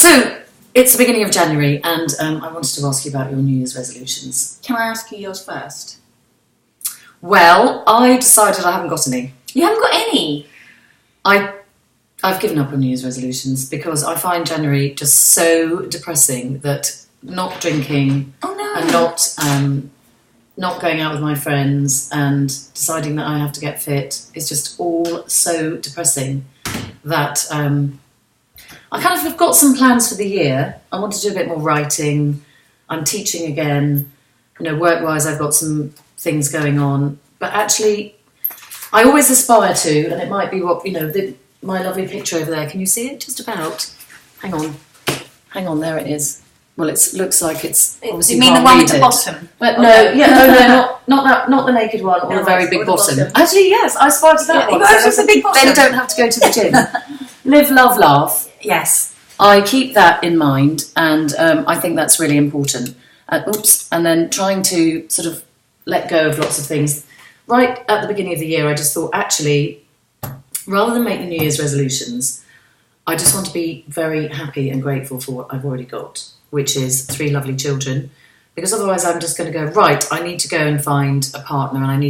So, it's the beginning of January, and I wanted to ask you about your New Year's resolutions. Can I ask you yours first? Well, I decided I haven't got any. You haven't got any? I've given up on New Year's resolutions because I find January just so depressing that not drinking and not going out with my friends and deciding that I have to get fit is just all so depressing that I kind of have got some plans for the year. I want to do a bit more writing. I'm teaching again. Work-wise, I've got some things going on. But actually, I always aspire to, and it might be what, my lovely picture over there. Can you see it? Just about. Hang on, there it is. Well, it looks like it's obviously. You mean the one with the bottom? But not the naked one or the very big bottom. Actually, yes, I aspire to that one. It's a big bottom. Then don't have to go to the gym. Live, love, laugh. Yes. I keep that in mind, and I think that's really important. And then trying to sort of let go of lots of things. Right at the beginning of the year, I just thought, actually, rather than making New Year's resolutions, I just want to be very happy and grateful for what I've already got, which is 3 lovely children. Because otherwise I'm just going to go, right, I need to go and find a partner, and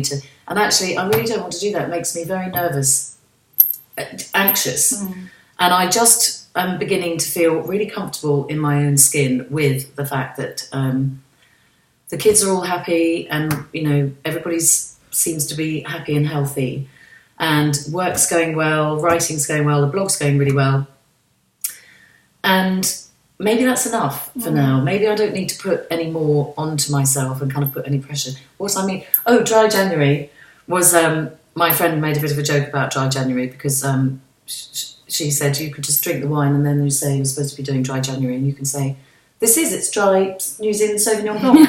actually I really don't want to do that. It makes me very nervous, anxious. And I just am beginning to feel really comfortable in my own skin with the fact that the kids are all happy and, everybody seems to be happy and healthy. And work's going well, writing's going well, the blog's going really well. And maybe that's enough for now. Maybe I don't need to put any more onto myself and kind of put any pressure. Dry January was, my friend made a bit of a joke about dry January because she said you could just drink the wine and then you say you're supposed to be doing dry January and you can say, it's dry New Zealand Sauvignon Blanc.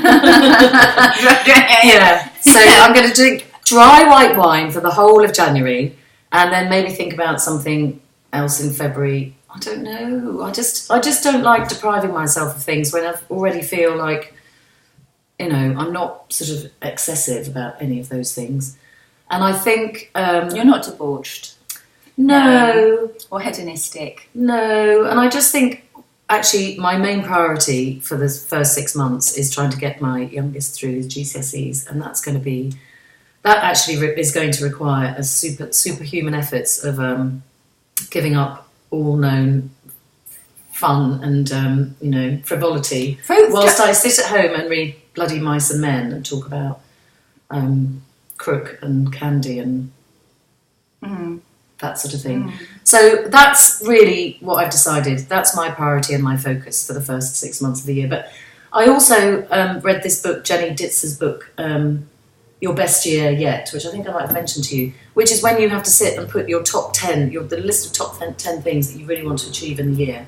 Yeah. So I'm going to drink dry white wine for the whole of January and then maybe think about something else in February. I don't know. I just don't like depriving myself of things when I already feel like, I'm not sort of excessive about any of those things. And I think... You're not debauched. No. Or hedonistic. No. And I just think, actually, my main priority for the first 6 months is trying to get my youngest through his GCSEs. And that's going to be... That actually is going to require a superhuman efforts of giving up all known fun and, frivolity. Whilst I sit at home and read Bloody Mice and Men and talk about crook and candy and that sort of thing. So that's really what I've decided. That's my priority and my focus for the first 6 months of the year. But I also read this book, Jenny Ditzer's book, Your Best Year Yet, which I think I might have mentioned to you, which is when you have to sit and put your top 10, the list of top 10 things that you really want to achieve in the year.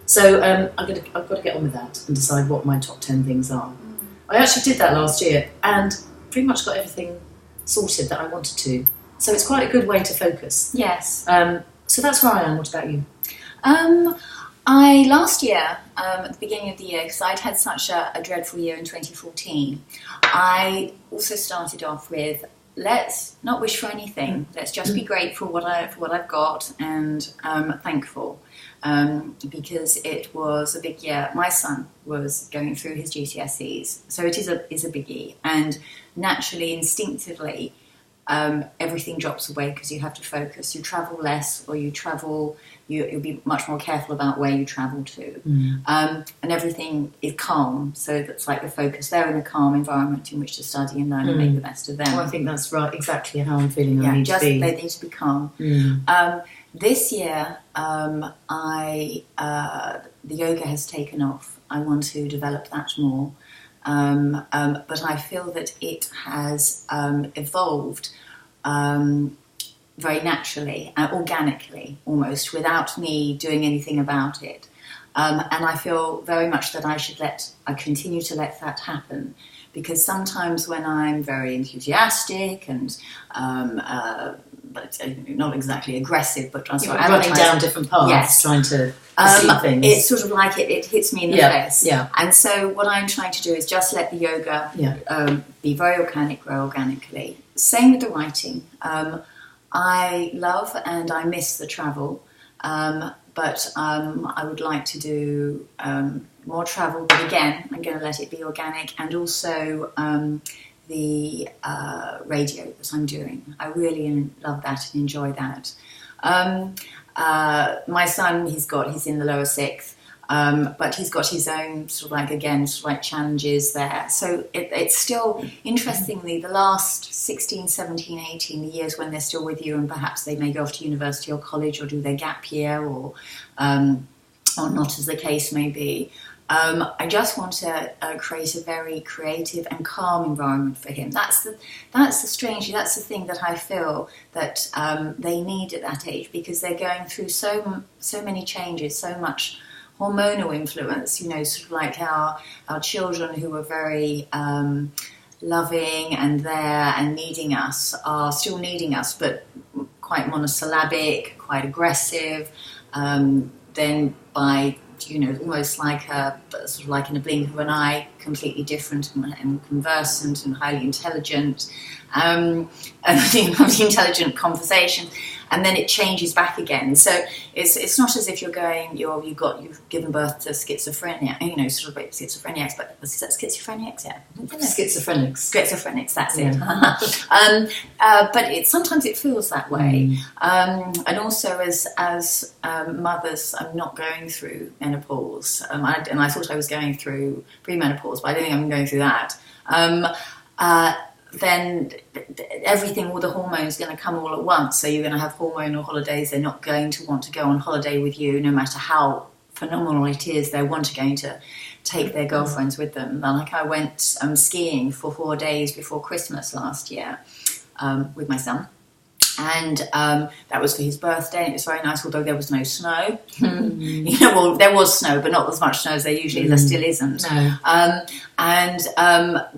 So I've got to get on with that and decide what my top 10 things are. I actually did that last year and pretty much got everything sorted that I wanted to. So it's quite a good way to focus. Yes. So that's where I am. What about you? Last year, at the beginning of the year, because I'd had such a dreadful year in 2014, I also started off with, let's not wish for anything. Let's just be grateful for what I've got and thankful. Because it was a big year. My son was going through his GCSEs, so it is a biggie. And naturally, instinctively, everything drops away because you have to focus. You travel less, or you'll be much more careful about where you travel to. And everything is calm, so that's like the focus. They're in a calm environment in which to study and learn and make the best of them. Well, I think that's right, exactly how I'm feeling. They need to be calm. This year, the yoga has taken off. I want to develop that more. But I feel that it has evolved very naturally, organically, almost, without me doing anything about it. And I feel very much that I continue to let that happen, because sometimes when I'm very enthusiastic and but not exactly aggressive, but running down different paths, trying to see things. It's sort of like it hits me in the face. Yeah. And so what I'm trying to do is just let the yoga be very organic, grow organically. Same with the writing. I love and I miss the travel, but I would like to do more travel. But again, I'm going to let it be organic, and also the radio that I'm doing. I really love that and enjoy that. My son, he's in the lower sixth. But he's got his own challenges there. So it's still, interestingly, the last 16, 17, 18, the years when they're still with you, and perhaps they may go off to university or college or do their gap year or not, as the case may be. I just want to create a very creative and calm environment for him. That's the thing that I feel that they need at that age, because they're going through so many changes, so much hormonal influence, sort of like our children, who are very loving and there and needing us, are still needing us, but quite monosyllabic, quite aggressive. Then by almost like in a blink of an eye, completely different and conversant and highly intelligent, and intelligent conversation. And then it changes back again. So it's not as if you've given birth to schizophrenia, schizophrenics, but is that schizophrenics? Yeah. Schizophrenics, that's it. But sometimes it feels that way. And also as mothers, I'm not going through menopause. And I thought I was going through premenopause, but I don't think I'm going through that. Then everything, all the hormones, are going to come all at once. So you're going to have hormonal holidays. They're not going to want to go on holiday with you, no matter how phenomenal it is. They're going to take their girlfriends with them. Like I went skiing for 4 days before Christmas last year with my son. And that was for his birthday, and it was very nice, although there was no snow. Well, there was snow, but not as much snow as there usually is. There still isn't. No.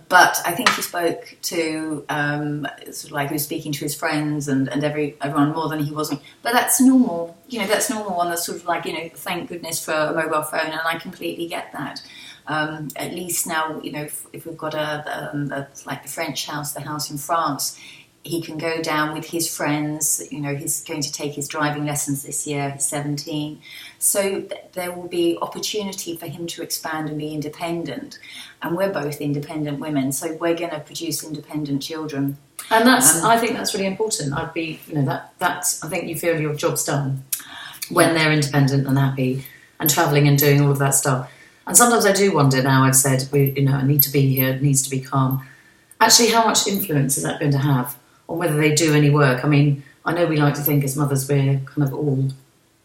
But I think he spoke to, he was speaking to his friends and everyone more than he wasn't. But that's normal. That's normal on the thank goodness for a mobile phone, and I completely get that. At least now, if we've got the French house, the house in France, he can go down with his friends. He's going to take his driving lessons this year. He's 17. So there will be opportunity for him to expand and be independent. And we're both independent women, so we're going to produce independent children. And I think that's really important. I think you feel your job's done when they're independent and happy and travelling and doing all of that stuff. And sometimes I do wonder now, I've said, I need to be here, it needs to be calm. Actually, how much influence is that going to have on whether they do any work? I mean, I know we like to think as mothers we're kind of all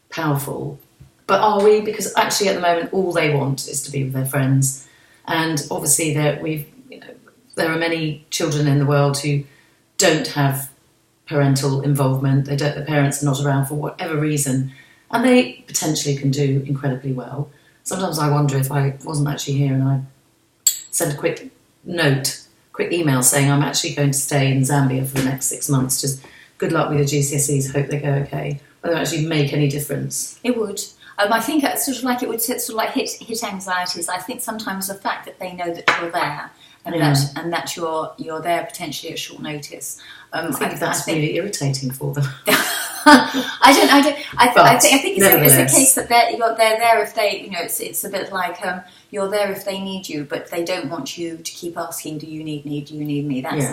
powerful, but are we? Because actually at the moment all they want is to be with their friends. And obviously there are many children in the world who don't have parental involvement. The parents are not around for whatever reason, and they potentially can do incredibly well. Sometimes I wonder if I wasn't actually here and I sent a quick email saying I'm actually going to stay in Zambia for the next 6 months. Just good luck with your GCSEs. Hope they go okay. Whether it actually make any difference. It would. I think it would hit anxieties. I think sometimes the fact that they know that you're there and that you're there potentially at short notice. I think that's really irritating for them. I think it's the case that they're there if they, it's a bit like you're there if they need you, but they don't want you to keep asking, do you need me? Do you need me? That's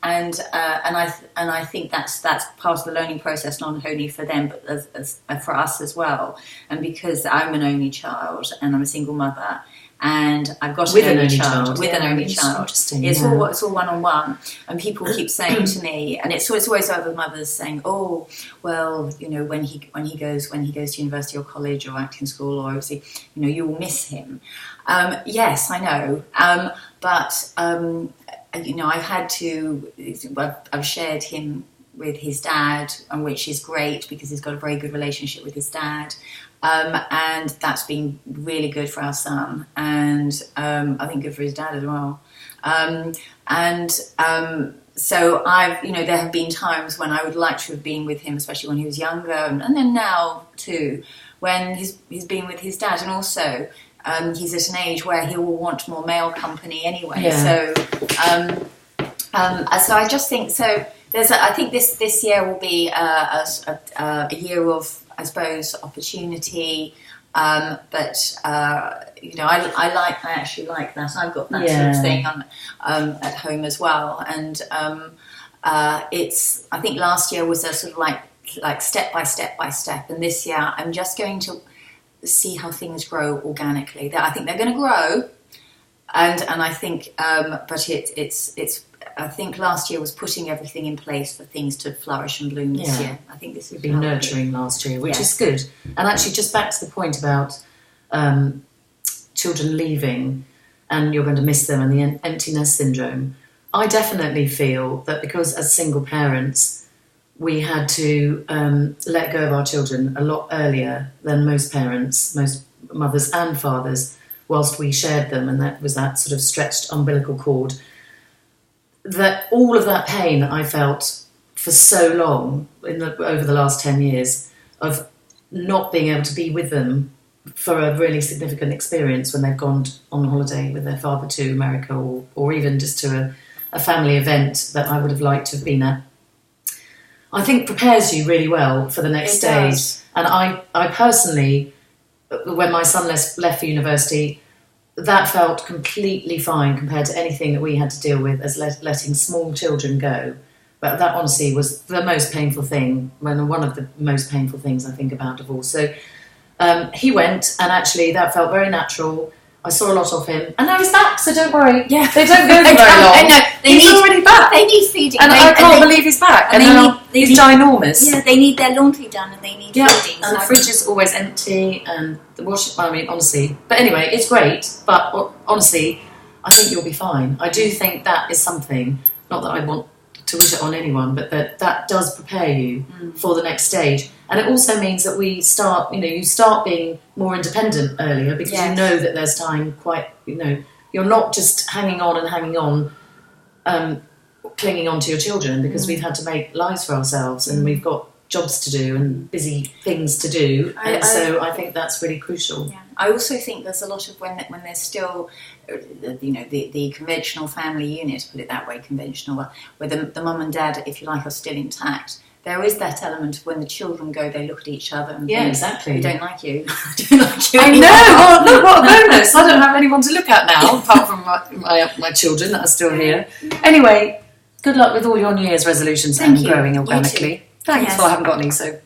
and I think that's part of the learning process, not only for them but as for us as well. And because I'm an only child and I'm a single mother, and I've got an only child. It's all one-on-one, and people keep saying to me, and it's always other mothers saying, "Oh, well, when he goes to university or college or acting school, or obviously, you'll miss him." Yes, I know, but I've shared him with his dad, and which is great because he's got a very good relationship with his dad. And that's been really good for our son, and I think good for his dad as well. So there have been times when I would like to have been with him, especially when he was younger, and then now too, when he's been with his dad, and also he's at an age where he will want more male company anyway. Yeah. So I just think so. I think this year will be a year of I suppose, opportunity. But I actually like that. I've got that sort of thing on at home as well, and I think last year was a sort of like step by step by step, and this year I'm just going to see how things grow organically. I think they're going to grow, and I think, but it's. I think last year was putting everything in place for things to flourish and bloom this year. I think this has been nurturing last year, which is good. And actually, just back to the point about children leaving and you're going to miss them and the empty nest syndrome. I definitely feel that because as single parents, we had to let go of our children a lot earlier than most parents, most mothers and fathers, whilst we shared them, and that was that sort of stretched umbilical cord. That all of that pain that I felt for so long over the last 10 years of not being able to be with them for a really significant experience when they've gone on holiday with their father to America or even just to a family event that I would have liked to have been at, I think prepares you really well for the next stage. And I personally, when my son left for university, that felt completely fine compared to anything that we had to deal with as letting small children go. But that honestly was the most painful thing, one of the most painful things I think about divorce. So he went, and actually that felt very natural. I saw a lot of him, and now he's back, so don't worry. Yeah. They don't go for very long. I know. He's already back. They need feeding. And I can't believe he's back. And he's ginormous. Yeah, they need their laundry done and they need feeding. And the fridge is always empty and the washing, honestly. But anyway, it's great. But honestly, I think you'll be fine. I do think that is something, not that I want to wish it on anyone, but that does prepare you for the next stage. And it also means that you start being more independent earlier because you know that there's time you're not just hanging on, clinging on to your children because we've had to make lives for ourselves and we've got jobs to do and busy things to do. So I think that's really crucial. Yeah. I also think there's a lot of when there's still, the conventional family unit, put it that way, conventional, where the mum and dad, if you like, are still intact. There is that element of when the children go, they look at each other and think, exactly. We don't like you. I don't like you. I know. Look, what a bonus! I don't have anyone to look at now, apart from my children that are still here. Anyway, good luck with all your New Year's resolutions and growing organically. Thanks. Well, I haven't got any, so.